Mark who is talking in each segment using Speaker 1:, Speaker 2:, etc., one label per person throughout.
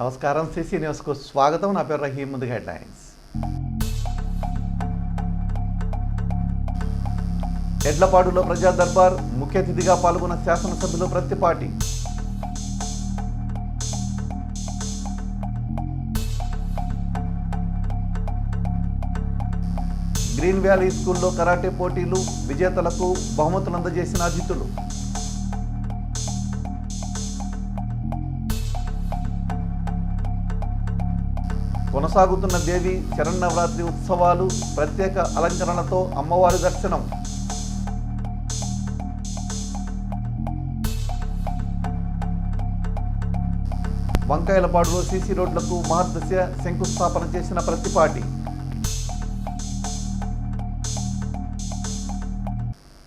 Speaker 1: నమస్కారం, సిసి న్యూస్కు స్వాగతం. నా పేరు రహీం. ముందుగా హెడ్లైన్స్. ఎడ్లపాడులో ప్రజా దర్బార్, ముఖ్య అతిథిగా పాల్గొన్న శాసనసభ్యులు ప్రత్తిపాటి. గ్రీన్ వ్యాలీ స్కూల్లో కరాటే పోటీలు, విజేతలకు బహుమతులు అందజేసిన అతిథులు. కొనసాగుతున్న దేవి శరన్నవరాత్రి ఉత్సవాలు, ప్రత్యేక అలంకరణతో అమ్మవారి దర్శనం. వంకాయలపాడులో సీసీ రోడ్లకు మహర్దశ శంకుస్థాపన చేసిన ప్రత్తిపాటి.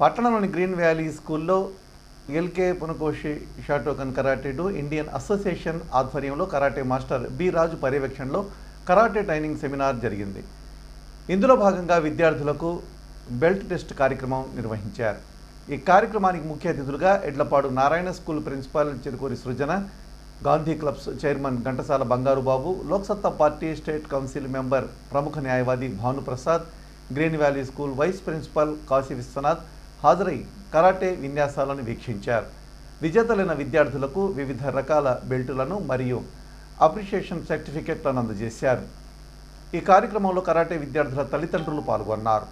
Speaker 1: పట్టణంలోని గ్రీన్ వ్యాలీ స్కూల్లో ఎల్కే పునకోషి Shotokan karate do Indian association ఆధ్వర్యంలో కరాటే మాస్టర్ బి రాజు పర్యవేక్షణలో కరాటే ట్రైనింగ్ సెమినార్ జరిగింది. ఇందులో భాగంగా విద్యార్థులకు బెల్ట్ టెస్ట్ కార్యక్రమం నిర్వహించారు. ఈ కార్యక్రమానికి ముఖ్య అతిథులుగా Edlapadu Narayana school principal Cherukuri Srujana, Gandhi clubs chairman Ghantasala Bangarubabu, Loksatta party state council member ప్రముఖ న్యాయవాది Bhanuprasad, green valley school vice principal Kashi Vishwanath హాజరై కరాటే విన్యాసాలను వీక్షించారు. విజేతలైన విద్యార్థులకు వివిధ రకాల బెల్టులను మరియు అప్రిషియేషన్ సర్టిఫికెట్లను అందజేశారు. ఈ కార్యక్రమంలో కరాటే విద్యార్థుల తల్లిదండ్రులు పాల్గొన్నారు.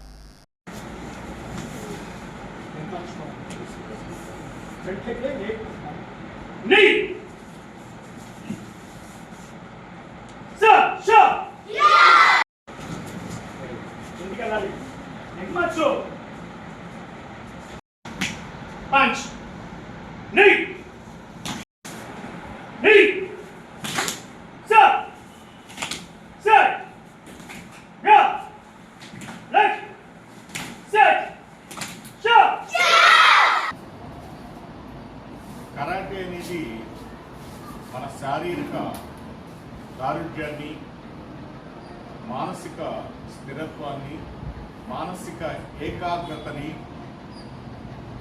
Speaker 2: Punch. Knee. Knee. Sir. Sir. Yeah. Left. Set. Shot.
Speaker 3: Karate అనేది మన శారీరక దారుఢ్యాన్ని, మానసిక స్థిరత్వాన్ని, మానసిక ఏకాగ్రతని,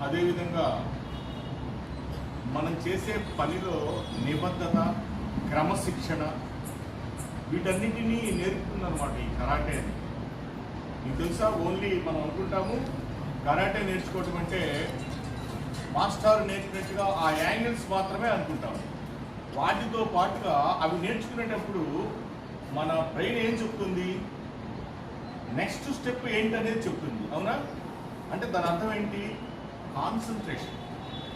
Speaker 3: అదేవిధంగా మనం చేసే పనిలో నిబద్ధత, క్రమశిక్షణ, వీటన్నిటినీ నేర్పుతుందన్నమాట ఈ కరాటే అని. మీకు తెలుసా, ఓన్లీ మనం అనుకుంటాము కరాటే నేర్చుకోవటం అంటే మాస్టర్ నేర్పినట్టుగా ఆ యాంగిల్స్ మాత్రమే అనుకుంటాము. వాటితో పాటుగా అవి నేర్చుకునేటప్పుడు మన బ్రెయిన్ ఏం చెప్తుంది, నెక్స్ట్ స్టెప్ ఏంటనేది చెప్తుంది. అవునా? అంటే దాని అర్థం ఏంటి? కాన్సన్ట్రేషన్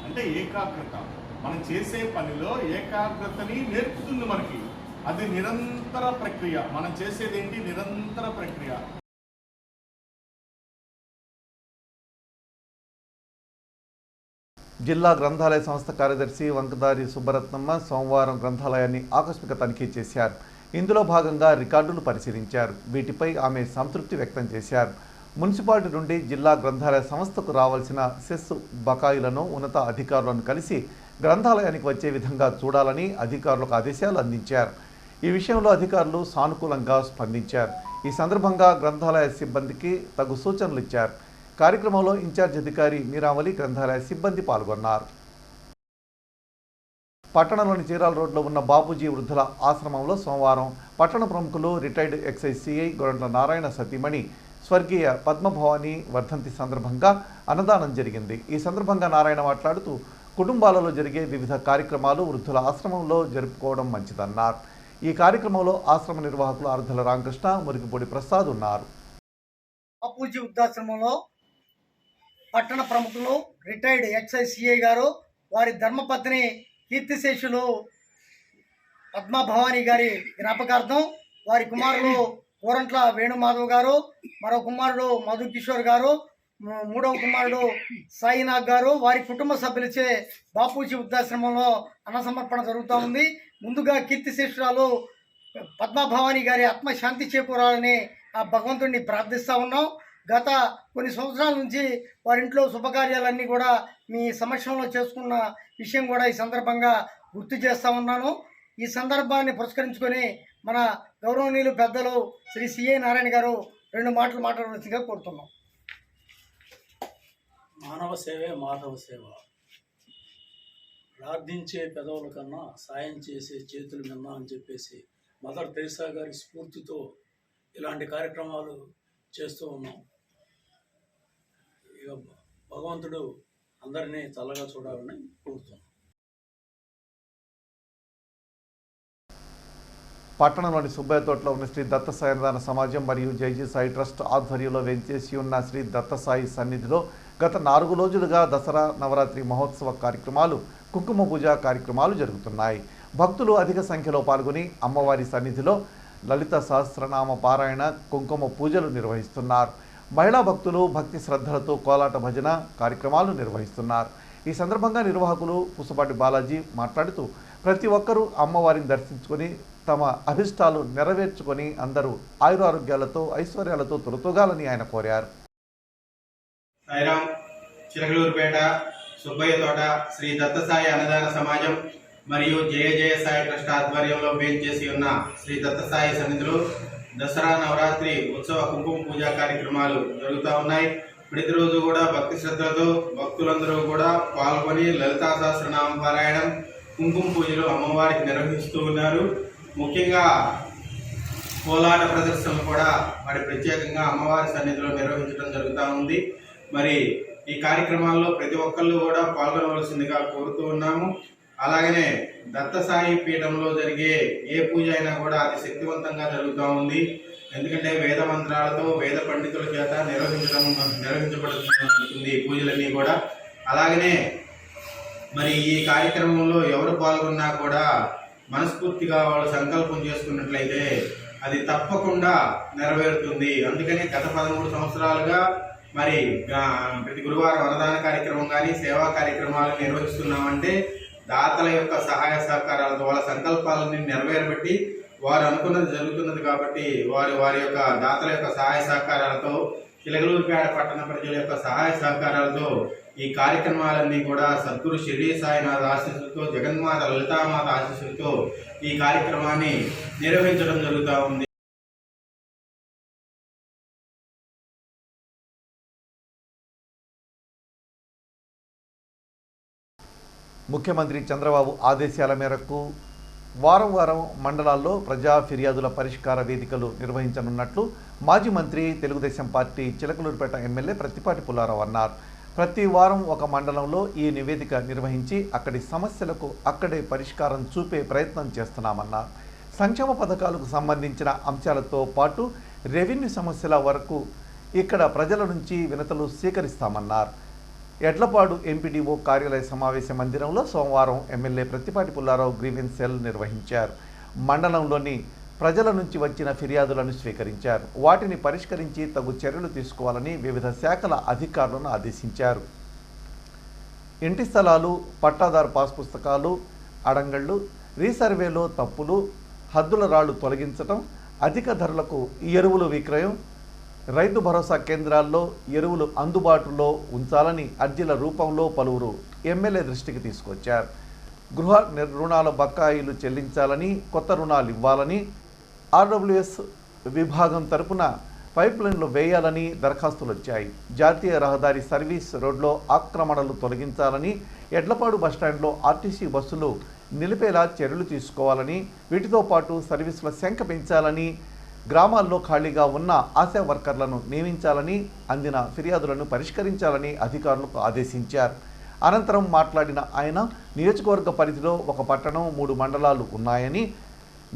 Speaker 3: అంటే ఏకాగ్రత. మనం చేసే పనిలో ఏకాగ్రతని నేర్పుతుంది మనకి. అది నిరంతర ప్రక్రియ. మనం చేసేది ఏంటి? నిరంతర ప్రక్రియ.
Speaker 1: జిల్లా గ్రంథాలయ సంస్థ కార్యదర్శి వంకదారి సుబ్బరత్నమ్మ సోమవారం గ్రంథాలయాన్ని ఆకస్మిక తనిఖీ చేశారు. ఇందులో భాగంగా రికార్డులు పరిశీలించారు. వీటిపై ఆమె సంతృప్తి వ్యక్తం చేశారు. మున్సిపాలిటీ నుండి జిల్లా గ్రంథాలయ సంస్థకు రావాల్సిన సెస్ బకాయిలను ఉన్నత అధికారులను కలిసి గ్రంథాలయానికి వచ్చే విధంగా చూడాలని అధికారులకు ఆదేశాలు అందించారు. ఈ విషయంలో అధికారులు సానుకూలంగా స్పందించారు. ఈ సందర్భంగా గ్రంథాలయ సిబ్బందికి తగు సూచనలు ఇచ్చారు. కార్యక్రమంలో ఇన్ఛార్జ్ అధికారి మీరావళి, గ్రంథాలయ సిబ్బంది పాల్గొన్నారు. పట్టణంలోని చీరాల రోడ్లో ఉన్న బాబూజీ వృద్ధుల ఆశ్రమంలో సోమవారం పట్టణ ప్రముఖులు రిటైర్డ్ ఎక్సైజ్ సిఐ గొరంట్ల నారాయణ సతీమణి స్వర్గీయ పద్మభవాని వర్ధంతి సందర్భంగా అన్నదానం జరిగింది. ఈ సందర్భంగా నారాయణ మాట్లాడుతూ కుటుంబాలలో జరిగే వివిధ కార్యక్రమాలు వృద్ధుల ఆశ్రమంలో జరుపుకోవడం మంచిదన్నారు. ఈ కార్యక్రమంలో ఆశ్రమ నిర్వాహకులు ఆర్ధల రామకృష్ణ, మురికిపూడి ప్రసాద్ ఉన్నారు.
Speaker 4: బాపూజీ వృద్ధాశ్రమంలో పట్టణ ప్రముఖులు రిటైర్డ్ ఎక్సైజ్ సిఐ గారు, వారి ధర్మపత్ని కీర్తిశేషులు పద్మభవాని గారి జ్ఞాపకార్థం వారి కుమారులు కోరంట్ల వేణుమాధవ్ గారు, మరో కుమారుడు మధు కిషోర్ గారు, మూడవ కుమారుడు సాయినాథ్ గారు, వారి కుటుంబ సభ్యులచే బాపూజీ వృద్ధాశ్రమంలో అన్న సమర్పణ జరుగుతూ ఉంది. ముందుగా కీర్తిశేషురాలు పద్మభవాని గారి ఆత్మశాంతి చేకూరాలని ఆ భగవంతుడిని ప్రార్థిస్తూ ఉన్నాం. గత కొన్ని సంవత్సరాల నుంచి వారింట్లో శుభకార్యాలన్నీ కూడా మీ సమక్షంలో చేసుకున్న విషయం కూడా ఈ సందర్భంగా గుర్తు చేస్తూ ఉన్నాను. ఈ సందర్భాన్ని పురస్కరించుకొని మన గౌరవనీయులు పెద్దలు శ్రీ సిఐ నారాయణ గారు 2 మాటలు మాట్లాడవలసిందిగా కోరుతున్నాం.
Speaker 5: మానవ సేవే మాధవ సేవ. ప్రార్థించే పెదవుల కన్నా సాయం చేసే చేతులు మిన్నా అని చెప్పేసి మదర్ తెరిసా గారి స్ఫూర్తితో ఇలాంటి కార్యక్రమాలు చేస్తూ ఉన్నాం. ఇక భగవంతుడు అందరినీ చల్లగా చూడాలని కోరుతున్నాం.
Speaker 1: పట్టణంలోని సుబ్బయ్య తోటలో ఉన్న శ్రీ దత్త సాయినాథ సమాజం మరియు జైజీ సాయి ట్రస్ట్ ఆధ్వర్యంలో వెంచేసి ఉన్న శ్రీ దత్త సాయి సన్నిధిలో గత 4 రోజులుగా దసరా నవరాత్రి మహోత్సవ కార్యక్రమాలు, కుంకుమ పూజ కార్యక్రమాలు జరుగుతున్నాయి. భక్తులు అధిక సంఖ్యలో పాల్గొని అమ్మవారి సన్నిధిలో లలిత సహస్రనామ పారాయణ, కుంకుమ పూజలు నిర్వహిస్తున్నారు. మహిళా భక్తులు భక్తి శ్రద్ధలతో కోలాట భజన కార్యక్రమాలు నిర్వహిస్తున్నారు. ఈ సందర్భంగా నిర్వాహకులు పుసపాటి బాలాజీ మాట్లాడుతూ ప్రతి ఒక్కరూ అమ్మవారిని దర్శించుకొని తమ అభిష్టాలు నెరవేర్చుకొని అందరూ ఆయురారోగ్యాలతో ఐశ్వర్యాలతో తొలతూగాలని ఆయన కోరారు.
Speaker 6: సాయిరాం, చిలకలూరుపేట సుబ్బయ్య తోట శ్రీ దత్త సాయి అన్నదాన సమాజం మరియు జయ జయ సాయి ట్రస్ట్ ఆధ్వర్యంలో వేంచేసి ఉన్న శ్రీ దత్త సాయి సన్నిధిలో దసరా నవరాత్రి ఉత్సవ కుంకుమ పూజా కార్యక్రమాలు జరుగుతూ ఉన్నాయి. ప్రతిరోజు కూడా భక్తి శ్రద్ధలతో భక్తులందరూ కూడా పాల్గొని లలితా సహస్రనామ పారాయణం, కుంకుమ పూజలు అమ్మవారికి నిర్వహిస్తూ ఉన్నారు. ముఖ్యంగా కోలాట ప్రదర్శనలు కూడా మరి ప్రత్యేకంగా అమ్మవారి సన్నిధిలో నిర్వహించడం జరుగుతూ ఉంది. మరి ఈ కార్యక్రమాల్లో ప్రతి ఒక్కళ్ళు కూడా పాల్గొనవలసిందిగా కోరుతూ ఉన్నాము. అలాగనే దత్త సాయి పీఠంలో జరిగే ఏ పూజ అయినా కూడా అతి శక్తివంతంగా జరుగుతూ ఉంది. ఎందుకంటే వేద మంత్రాలతో వేద పండితుల చేత నిర్వహించబడుతుంది ఈ పూజలన్నీ కూడా. అలాగనే మరి ఈ కార్యక్రమంలో ఎవరు పాల్గొన్నా కూడా మనస్ఫూర్తిగా వాళ్ళు సంకల్పం చేసుకున్నట్లయితే అది తప్పకుండా నెరవేరుతుంది. అందుకని గత 13 సంవత్సరాలుగా మరి ప్రతి గురువారం అన్నదాన కార్యక్రమం కానీ సేవా కార్యక్రమాలు నిర్వహిస్తున్నామంటే దాతల యొక్క సహాయ సహకారాలతో వాళ్ళ సంకల్పాలని నెరవేరబెట్టి వారు అనుకున్నది జరుగుతున్నది కాబట్టి వారి యొక్క దాతల యొక్క సహాయ సహకారాలతో చిలకలూరుపేట పట్టణ ప్రజల యొక్క సహాయ సహకారాలతో ఈ కార్యక్రమాలన్నీ కూడా సద్గురు షిరిడి సాయినాథ ఆశీస్సులతో, జగన్మాత లలితామాత ఆశీస్సులతో ఈ కార్యక్రమాన్ని నిర్వహించడం జరుగుతూ ఉంది.
Speaker 1: ముఖ్యమంత్రి చంద్రబాబు ఆదేశాల మేరకు వారం మండలాల్లో ప్రజా ఫిర్యాదుల పరిష్కార వేదికలు నిర్వహించనున్నట్లు మాజీ మంత్రి తెలుగుదేశం పార్టీ చిలకలూరుపేట ఎమ్మెల్యే ప్రత్తిపాటి పుల్లారావు అన్నారు. ప్రతి వారం ఒక మండలంలో ఈ నివేదిక నిర్వహించి అక్కడి సమస్యలకు అక్కడే పరిష్కారం చూపే ప్రయత్నం చేస్తున్నామన్నారు. సంక్షేమ పథకాలకు సంబంధించిన అంశాలతో పాటు రెవెన్యూ సమస్యల వరకు ఇక్కడ ప్రజల నుంచి వినతులు స్వీకరిస్తామన్నారు. ఎడ్లపాడు ఎంపీడీఓ కార్యాలయ సమావేశ మందిరంలో సోమవారం MLA Prathipati Pullarao grievance cell నిర్వహించారు. మండలంలోని ప్రజల నుంచి వచ్చిన ఫిర్యాదులను స్వీకరించారు. వాటిని పరిష్కరించి తగు చర్యలు తీసుకోవాలని వివిధ శాఖల అధికారులను ఆదేశించారు. ఇంటి స్థలాలు, పట్టాదారు పాస్ పుస్తకాలు, అడంగళ్ళు, రీసర్వేలో తప్పులు, హద్దుల రాళ్లు తొలగించటం, అధిక ధరలకు ఎరువులు విక్రయం, రైతు భరోసా కేంద్రాల్లో ఎరువులు అందుబాటులో ఉంచాలని అర్జీల రూపంలో పలువురు ఎమ్మెల్యే దృష్టికి తీసుకొచ్చారు. గృహ రుణాల బకాయిలు చెల్లించాలని, కొత్త రుణాలు ఇవ్వాలని, ఆర్డబ్ల్యూఎస్ విభాగం తరపున పైప్ లైన్లు వేయాలని దరఖాస్తులు వచ్చాయి. జాతీయ రహదారి సర్వీస్ రోడ్లో ఆక్రమణలు తొలగించాలని, ఎడ్లపాడు బస్టాండ్లో ఆర్టీసీ బస్సులు నిలిపేలా చర్యలు తీసుకోవాలని, వీటితో పాటు సర్వీసుల సంఖ్య పెంచాలని, గ్రామాల్లో ఖాళీగా ఉన్న ఆశా వర్కర్లను నియమించాలని, అందిన ఫిర్యాదులను పరిష్కరించాలని అధికారులకు ఆదేశించారు. అనంతరం మాట్లాడిన ఆయన నియోజకవర్గ పరిధిలో ఒక పట్టణం, 3 మండలాలు ఉన్నాయని,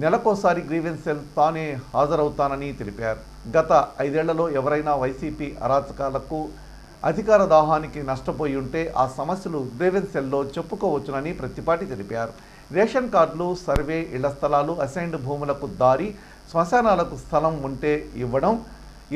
Speaker 1: నెలకోసారి గ్రీవెన్స్ సెల్ తానే హాజరవుతానని తెలిపారు. గత 5 ఏళ్లలో ఎవరైనా వైసీపీ అరాచకాలకు, అధికార దాహానికి నష్టపోయి ఉంటే ఆ సమస్యలు గ్రీవెన్స్ సెల్లో చెప్పుకోవచ్చునని ప్రత్తిపాటి తెలిపారు. రేషన్ కార్డులు, సర్వే, ఇళ్ల స్థలాలు, అసైన్డ్ భూములకు దారి, శ్మశానాలకు స్థలం ఉంటే ఇవ్వడం,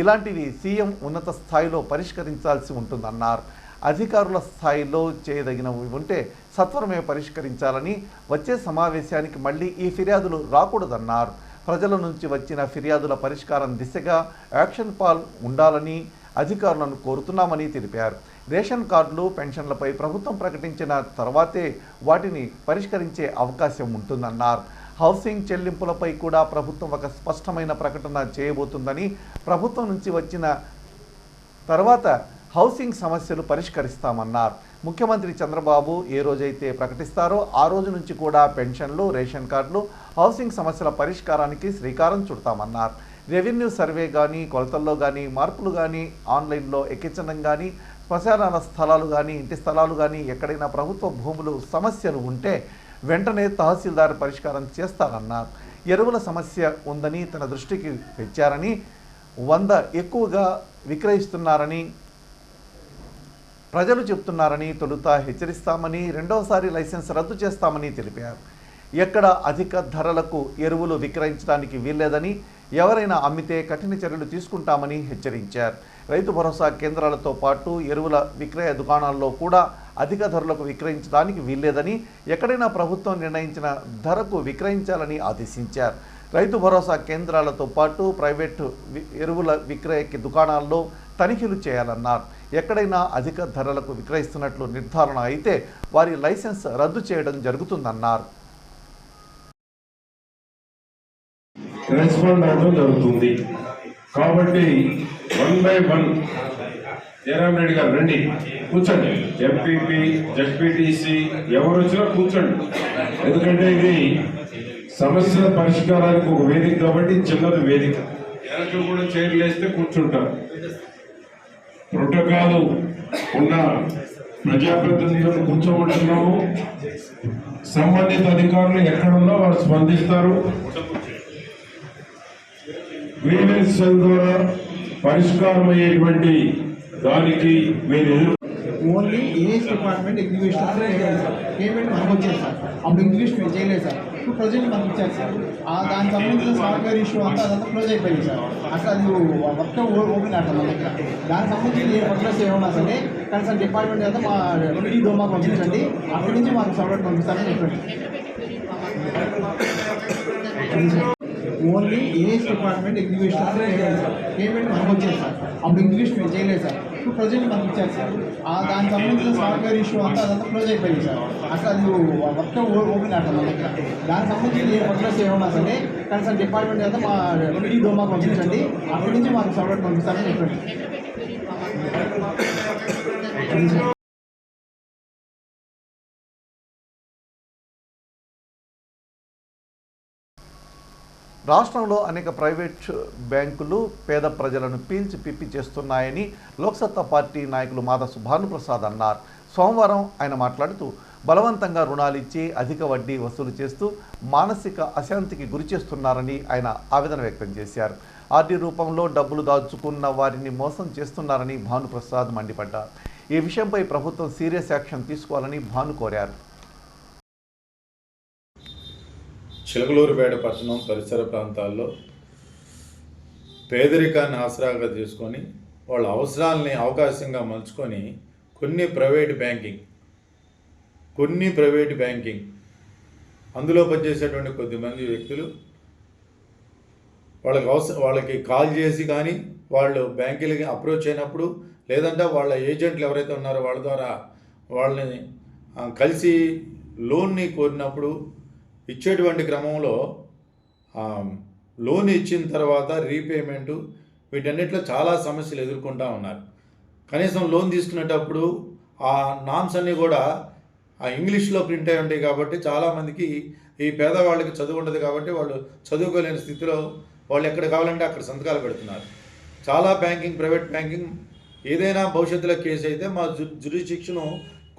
Speaker 1: ఇలాంటివి సీఎం ఉన్నత స్థాయిలో పరిష్కరించాల్సి ఉంటుందన్నారు. అధికారుల స్థాయిలో చేయదగినవి ఉంటే సత్వరమే పరిష్కరించాలని, వచ్చే సమావేశానికి మళ్ళీ ఈ ఫిర్యాదులు రాకూడదన్నారు. ప్రజల నుంచి వచ్చిన ఫిర్యాదుల పరిష్కారం దిశగా యాక్షన్ ప్లాన్ ఉండాలని అధికారులను కోరుతున్నామని తెలిపారు. రేషన్ కార్డులు, పెన్షన్లపై ప్రభుత్వం ప్రకటించిన తర్వాతే వాటిని పరిష్కరించే అవకాశం ఉంటుందన్నారు. హౌసింగ్ చెల్లింపులపై కూడా ప్రభుత్వం ఒక స్పష్టమైన ప్రకటన చేయబోతుందని, ప్రభుత్వం నుంచి వచ్చిన తర్వాత హౌసింగ్ సమస్యలు పరిష్కరిస్తామన్నారు. ముఖ్యమంత్రి చంద్రబాబు ఏ రోజైతే ప్రకటిస్తారో ఆ రోజు నుంచి కూడా పెన్షన్లు, రేషన్ కార్డులు, హౌసింగ్ సమస్యల పరిష్కారానికి శ్రీకారం చుడతామన్నారు. రెవెన్యూ సర్వే కానీ, కొలతల్లో కానీ, మార్పులు కానీ, ఆన్లైన్లో ఎక్కించడం కానీ, శ్మశానాల స్థలాలు కానీ, ఇంటి స్థలాలు కానీ, ఎక్కడైనా ప్రభుత్వ భూములు సమస్యలు ఉంటే వెంటనే తహసీల్దార్ పరిష్కారం చేస్తారన్నారు. ఎరువుల సమస్య ఉందని తన దృష్టికి తెచ్చారని, 100 ఎక్కువగా విక్రయిస్తున్నారని ప్రజలు చెప్తున్నారని, తొలుత హెచ్చరిస్తామని, రెండవసారి లైసెన్స్ రద్దు చేస్తామని తెలిపారు. ఎక్కడ అధిక ధరలకు ఎరువులు విక్రయించడానికి వీల్లేదని, ఎవరైనా అమ్మితే కఠిన చర్యలు తీసుకుంటామని హెచ్చరించారు. రైతు భరోసా కేంద్రాలతో పాటు ఎరువుల విక్రయ దుకాణాల్లో కూడా అధిక ధరలకు విక్రయించడానికి వీల్లేదని, ఎక్కడైనా ప్రభుత్వం నిర్ణయించిన ధరకు విక్రయించాలని ఆదేశించారు. రైతు భరోసా కేంద్రాలతో పాటు ప్రైవేటు ఎరువుల విక్రయ దుకాణాల్లో తనిఖీలు చేయాలన్నారు. ఎక్కడైనా అధిక ధరలకు విక్రయిస్తున్నట్లు నిర్ధారణ అయితే వారి లైసెన్స్ రద్దు చేయడం జరుగుతుందన్నారు.
Speaker 7: రెస్పాండ్ అవడం జరుగుతుంది. కాబట్టి 1 by 1 జయరామ్ రెడ్డి గారు రండి, కూర్చోండి. ఎంపీపీ, జడ్పీటీసీ ఎవరు వచ్చినా కూర్చోండి. ఎందుకంటే ఇది సమస్యల పరిష్కారానికి ఒక వేదిక కాబట్టి చిన్నది వేదిక. వెనక కూడా చైర్లు వేస్తే కూర్చుంటారు. ప్రోటోకాల్ ఉన్న ప్రజాప్రతినిధులను కూర్చోబడుతున్నాము. సంబంధిత అధికారులు ఎక్కడున్నా వారు స్పందిస్తారు. గ్రీవెన్స్ ద్వారా పరిష్కారం అయ్యేటువంటి దానికి మీరు
Speaker 8: ఓన్లీ ఏఎస్ డిపార్ట్మెంట్ ఎగ్జిక్యూషన్ చేయాలి సార్. పేమెంట్ మనకు వచ్చేది సార్. అప్పుడు ఎగ్జిక్యూషన్ మేము చేయలేదు సార్. ఇప్పుడు ప్రజెంట్ మనకు ఇచ్చారు సార్. దానికి సంబంధించిన సాఫ్ట్వేర్ ఇష్యూ అదంతా క్లోజ్ అయిపోయింది సార్. అట్లా అది వర్క్ ఓపెన్ అట్లా మన దగ్గర. దానికి సంబంధించి ఏ వర్క్లెస్ ఏమన్నా సరే కన్సర్న్ డిపార్ట్మెంట్ అయితే మా డోమా పంపించండి, అక్కడి నుంచి మాకు సపరేట్ పంపిస్తారని చెప్పండి. ఓన్లీ ఏఎస్ డిపార్ట్మెంట్ ఎగ్జిక్యూషన్ చేయాలి సార్. పేమెంట్ మనకు వచ్చేది సార్. అప్పుడు ఎగ్జిక్యూషన్ మేము చేయలేదు సార్. ఇప్పుడు ప్రజెంట్ మనకు ఇచ్చారు సార్. దానికి సంబంధించిన సాఫ్ట్వేర్ ఇష్యూ అదంతా క్లోజ్ అయిపోయింది సార్. అట్లా అది వర్క్ ఓపెన్ అట్లా మన దగ్గర. దానికి సంబంధించి ఏ వర్క్లెస్ ఏమన్నా సరే కన్సర్న్ డిపార్ట్మెంట్ అయితే మా డోమా పంపించండి, అక్కడి నుంచి మాకు సపరేట్ పంపిస్తారని చెప్పండి.
Speaker 1: రాష్ట్రంలో అనేక ప్రైవేట్ బ్యాంకులు పేద ప్రజలను పీల్చి పిప్పి చేస్తున్నాయని లోక్సత్తా పార్టీ నాయకులు మాధసు భానుప్రసాద్ అన్నారు. సోమవారం ఆయన మాట్లాడుతూ బలవంతంగా రుణాలు ఇచ్చి అధిక వడ్డీ వసూలు చేస్తూ మానసిక అశాంతికి గురి చేస్తున్నారని ఆయన ఆవేదన వ్యక్తం చేశారు. ఆర్డీ రూపంలో డబ్బులు దాచుకున్న వారిని మోసం చేస్తున్నారని భానుప్రసాద్ మండిపడ్డారు. ఈ విషయంపై ప్రభుత్వం సీరియస్ యాక్షన్ తీసుకోవాలని భాను కోరారు.
Speaker 9: చిలకలూరుపేట పట్టణం పరిసర ప్రాంతాల్లో పేదరికాన్ని ఆసరాగా తీసుకొని వాళ్ళ అవసరాలని అవకాశంగా మలుచుకొని కొన్ని ప్రైవేట్ బ్యాంకింగ్ అందులో పనిచేసేటువంటి కొద్దిమంది వ్యక్తులు వాళ్ళకి కాల్ చేసి కానీ వాళ్ళు బ్యాంకులకి అప్రోచ్ అయినప్పుడు, లేదంటే వాళ్ళ ఏజెంట్లు ఎవరైతే ఉన్నారో వాళ్ళ ద్వారా వాళ్ళని కలిసి లోన్ని కోరినప్పుడు ఇచ్చేటువంటి క్రమంలో లోన్ ఇచ్చిన తర్వాత రీపేమెంటు వీటన్నిటిలో చాలా సమస్యలు ఎదుర్కొంటూ ఉన్నారు. కనీసం లోన్ తీసుకునేటప్పుడు ఆ నామ్స్ అన్నీ కూడా ఇంగ్లీష్లో ప్రింట్ అయి ఉంటాయి కాబట్టి చాలామందికి ఈ పేదవాళ్ళకి చదువు ఉండదు కాబట్టి వాళ్ళు చదువుకోలేని స్థితిలో వాళ్ళు ఎక్కడ కావాలంటే అక్కడ సంతకాలు పెడుతున్నారు. చాలా ప్రైవేట్ బ్యాంకింగ్ ఏదైనా భవిష్యత్తులో కేసు అయితే మా జ్యూరిస్డిక్షను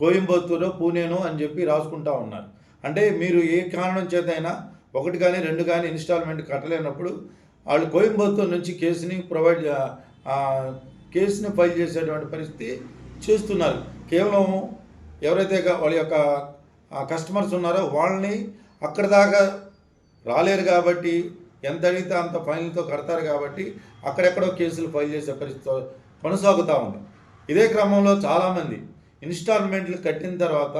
Speaker 9: కోయంబత్తూరో పూణేనో అని చెప్పి రాసుకుంటూ ఉన్నారు. అంటే మీరు ఏ కారణం చేత అయినా 1 కానీ 2 కానీ ఇన్స్టాల్మెంట్ కట్టలేనప్పుడు వాళ్ళు కోయంబత్తూరు నుంచి కేసుని ఫైల్ చేసేటువంటి పరిస్థితి చేస్తున్నారు. కేవలం ఎవరైతే వాళ్ళ యొక్క కస్టమర్స్ ఉన్నారో వాళ్ళని అక్కడ దాకా రాలేరు కాబట్టి ఎంత అడిగితే అంత ఫైన్లతో కడతారు కాబట్టి అక్కడెక్కడో కేసులు ఫైల్ చేసే పరిస్థితి కొనసాగుతూ ఉంది. ఇదే క్రమంలో చాలామంది ఇన్స్టాల్మెంట్లు కట్టిన తర్వాత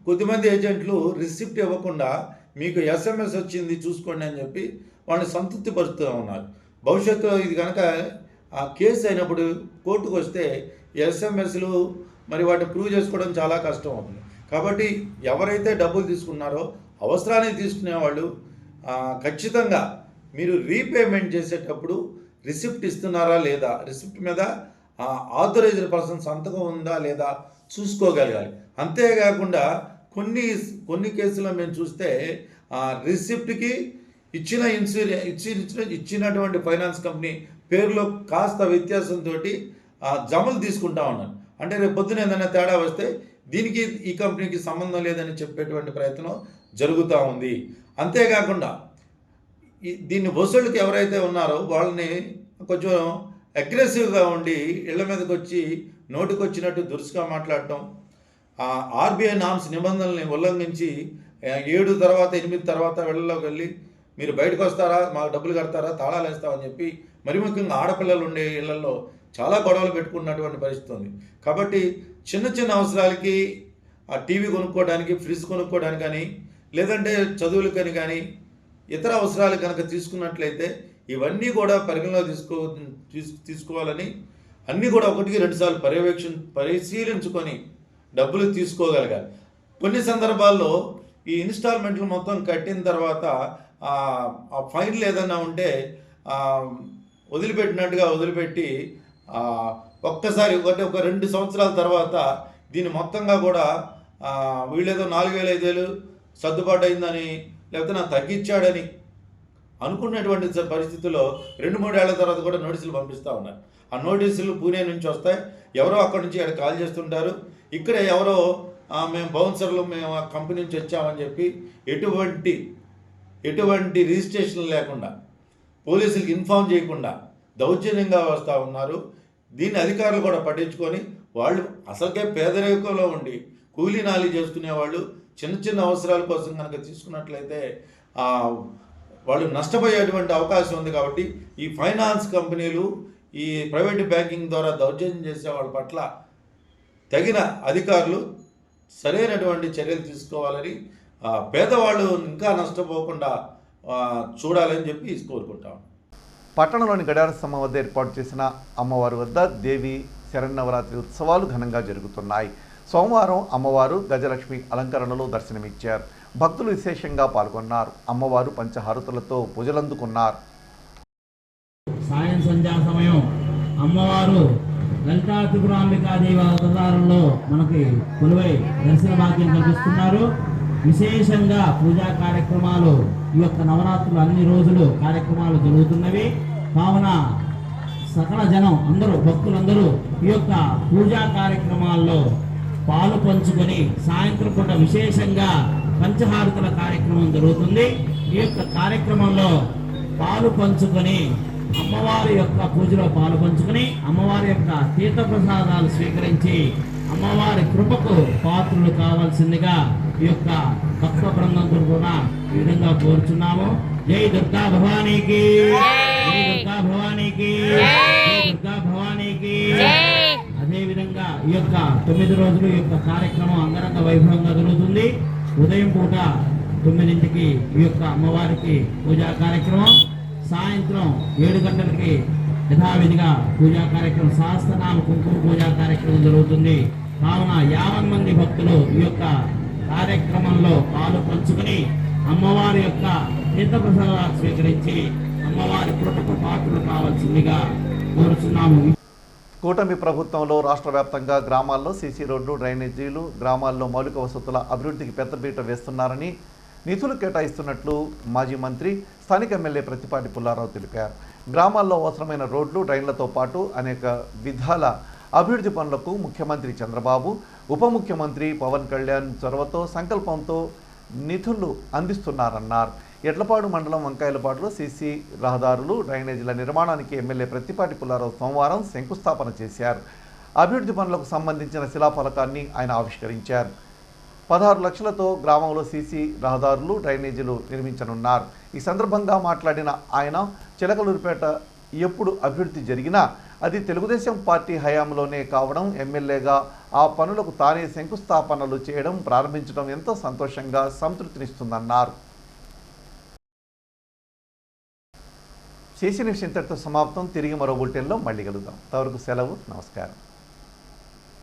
Speaker 9: కొద్దిమంది ఏజెంట్లు రిసిప్ట్ ఇవ్వకుండా మీకు SMS వచ్చింది చూసుకోండి అని చెప్పి వాళ్ళని సంతృప్తి పరుస్తూ ఉన్నారు. భవిష్యత్తులో ఇది కనుక కేసు అయినప్పుడు కోర్టుకు వస్తే SMSలు మరి వాటిని ప్రూవ్ చేసుకోవడం చాలా కష్టం అవుతుంది. కాబట్టి ఎవరైతే డబ్బులు తీసుకున్నారో అవసరాన్ని తీసుకునేవాళ్ళు ఖచ్చితంగా మీరు రీపేమెంట్ చేసేటప్పుడు రిసిప్ట్ ఇస్తున్నారా లేదా, రిసిప్ట్ మీద ఆథరైజ్డ్ పర్సన్ సంతకం ఉందా లేదా చూసుకోగలగాలి. అంతేకాకుండా కొన్ని కేసుల్లో మేము చూస్తే రిసిప్ట్కి ఇచ్చినటువంటి ఫైనాన్స్ కంపెనీ పేరులో కాస్త వ్యత్యాసంతో జమలు తీసుకుంటా ఉన్నారు. అంటే రేపు పొద్దున ఏదైనా తేడా వస్తే దీనికి ఈ కంపెనీకి సంబంధం లేదని చెప్పేటువంటి ప్రయత్నం జరుగుతూ ఉంది. అంతేకాకుండా దీన్ని వసూళ్ళకి ఎవరైతే ఉన్నారో వాళ్ళని కొంచెం అగ్రెసివ్గా ఉండి ఇళ్ల మీదకి వచ్చి నోటికొచ్చినట్టు దురుసుగా మాట్లాడటం, ఆర్బీఐ నామ్స్ నిబంధనల్ని ఉల్లంఘించి 7 తర్వాత 8 తర్వాత వెళ్ళలోకి వెళ్ళి మీరు బయటకు వస్తారా, మాకు డబ్బులు కడతారా, తాళాలు వేస్తామని చెప్పి మరి ముఖ్యంగా ఆడపిల్లలు ఉండే ఇళ్లలో చాలా గొడవలు పెట్టుకున్నటువంటి పరిస్థితి ఉంది. కాబట్టి చిన్న అవసరాలకి టీవీ కొనుక్కోవడానికి, ఫ్రిడ్జ్ కొనుక్కోవడానికి కానీ, లేదంటే చదువులకని కానీ, ఇతర అవసరాలు కనుక తీసుకున్నట్లయితే ఇవన్నీ కూడా పరిగణలో తీసుకోవాలని అన్నీ కూడా 1-2 సార్లు పరిశీలించుకొని డబ్బులు తీసుకోగలగాలి. కొన్ని సందర్భాల్లో ఈ ఇన్స్టాల్మెంట్లు మొత్తం కట్టిన తర్వాత ఆ ఫైన్లు ఏదైనా ఉంటే వదిలిపెట్టి ఒక్కసారి ఒక 2 సంవత్సరాల తర్వాత దీన్ని మొత్తంగా కూడా వీళ్ళేదో 4,000-5,000 సర్దుబాటు అయిందని, లేకపోతే నాకు తగ్గించాడని అనుకున్నటువంటి పరిస్థితుల్లో 2-3 ఏళ్ల తర్వాత కూడా నోటీసులు పంపిస్తూ ఉన్నారు. ఆ నోటీసులు పూణే నుంచి వస్తాయి, ఎవరో అక్కడి నుంచి ఇక్కడ కాల్ చేస్తుంటారు. ఇక్కడే ఎవరో మేము బౌన్సర్లు, మేము ఆ కంపెనీ నుంచి వచ్చామని చెప్పి ఎటువంటి రిజిస్ట్రేషన్ లేకుండా, పోలీసులకు ఇన్ఫార్మ్ చేయకుండా దౌర్జన్యంగా వస్తూ ఉన్నారు. దీన్ని అధికారులు కూడా పట్టించుకొని వాళ్ళు అసలుకే పేదరికంలో ఉండి కూలీ నాలి చేసుకునేవాళ్ళు చిన్న అవసరాల కోసం కనుక తీసుకున్నట్లయితే వాళ్ళు నష్టపోయేటువంటి అవకాశం ఉంది. కాబట్టి ఈ ఫైనాన్స్ కంపెనీలు, ఈ ప్రైవేట్ బ్యాంకింగ్ ద్వారా దౌర్జన్యం చేసే వాళ్ళ పట్ల తగిన అధికారులు సరైనటువంటి చర్యలు తీసుకోవాలని, పేదవాళ్ళు ఇంకా నష్టపోకుండా చూడాలని చెప్పి కోరుకుంటాం.
Speaker 1: పట్టణంలోని గడియార స్తంభం వద్ద ఏర్పాటు చేసిన అమ్మవారి వద్ద దేవి శరన్నవరాత్రి ఉత్సవాలు ఘనంగా జరుగుతున్నాయి. సోమవారం అమ్మవారు గజలక్ష్మి అలంకరణలో దర్శనమిచ్చారు. భక్తులు విశేషంగా పాల్గొన్నారు. అమ్మవారు పంచహారతులతో పూజలందుకున్నారు.
Speaker 10: సాయం సంధ్యా సమయం అమ్మవారు లలితా త్రిపురాంబికాదేవి అవతారంలో మనకి కొలువై దర్శన భాగ్యం కల్పిస్తున్నారు. విశేషంగా పూజా కార్యక్రమాలు ఈ యొక్క నవరాత్రులు అన్ని రోజులు కార్యక్రమాలు జరుగుతున్నవి. కావున సకల జనం అందరూ, భక్తులందరూ ఈ యొక్క పూజా కార్యక్రమాల్లో పాలు పంచుకొని సాయంత్రం పూట విశేషంగా పంచహారతుల కార్యక్రమం జరుగుతుంది. ఈ యొక్క కార్యక్రమంలో పాలు పంచుకొని అమ్మవారి యొక్క పూజలో పాలు పంచుకొని అమ్మవారి యొక్క తీర్థ ప్రసాదాలు స్వీకరించి అమ్మవారి కృపకు పాత్రులు కావాల్సిందిగా ఈ యొక్క భక్త బృందంతో కూడా ఈ విధంగా కోరుచున్నాము. జై దుర్గా భవానీకి, జై దుర్గా భవానీకి, జై దుర్గా భవానీకి. అదే విధంగా ఈ యొక్క 9 రోజులు ఈ యొక్క కార్యక్రమం అంగరంగ వైభవంగా జరుగుతుంది. ఉదయం పూట 9ంటికి ఈ యొక్క అమ్మవారికి పూజా కార్యక్రమం, సాయంత్రం 7 గంటలకి యథావిధిగా పూజా కార్యక్రమం, సహస్రనామ కుంకుమ పూజా కార్యక్రమం జరుగుతుంది. కావున 50 మంది భక్తులు ఈ యొక్క కార్యక్రమంలో పాలు పంచుకుని అమ్మవారి యొక్క తీర్థప్రసాదాలు స్వీకరించి అమ్మవారి కృపకు పాత్రలు కావాల్సిందిగా కోరుచున్నాము.
Speaker 1: కూటమి ప్రభుత్వంలో రాష్ట్ర వ్యాప్తంగా గ్రామాల్లో సీసీ రోడ్లు, డ్రైనేజీలు, గ్రామాల్లో మౌలిక వసతుల అభివృద్ధికి పెద్దపీట వేస్తున్నారని, నిధులు కేటాయిస్తున్నట్లు మాజీ మంత్రి, స్థానిక ఎమ్మెల్యే ప్రత్తిపాటి పుల్లారావు తెలిపారు. గ్రామాల్లో అవసరమైన రోడ్లు, డ్రైన్లతో పాటు అనేక విధాల అభివృద్ధి పనులకు ముఖ్యమంత్రి చంద్రబాబు, ఉప ముఖ్యమంత్రి పవన్ కళ్యాణ్ చొరవతో, సంకల్పంతో నిధులు అందిస్తున్నారన్నారు. ఎడ్లపాడు మండలం వంకాయలపాడులో సీసీ రహదారులు, డ్రైనేజీల నిర్మాణానికి ఎమ్మెల్యే ప్రత్తిపాటి పుల్లారావు సోమవారం శంకుస్థాపన చేశారు. అభివృద్ధి పనులకు సంబంధించిన శిలాఫలకాన్ని ఆయన ఆవిష్కరించారు. 16 లక్షలతో గ్రామంలో సీసీ రహదారులు, డ్రైనేజీలు నిర్మించనున్నారు. ఈ సందర్భంగా మాట్లాడిన ఆయన, చిలకలూరుపేట ఎప్పుడు అభివృద్ధి జరిగినా అది తెలుగుదేశం పార్టీ హయాంలోనే కావడం, ఎమ్మెల్యేగా ఆ పనులకు తానే శంకుస్థాపనలు చేయడం, ప్రారంభించడం ఎంతో సంతోషంగా, సంతృప్తినిస్తుందన్నారు. చేసిన విషయం ఇంతటితో సమాప్తం. తిరిగి మరో బులెటిన్లో మళ్ళీ కలుద్దాం. అంతవరకు సెలవు. నమస్కారం.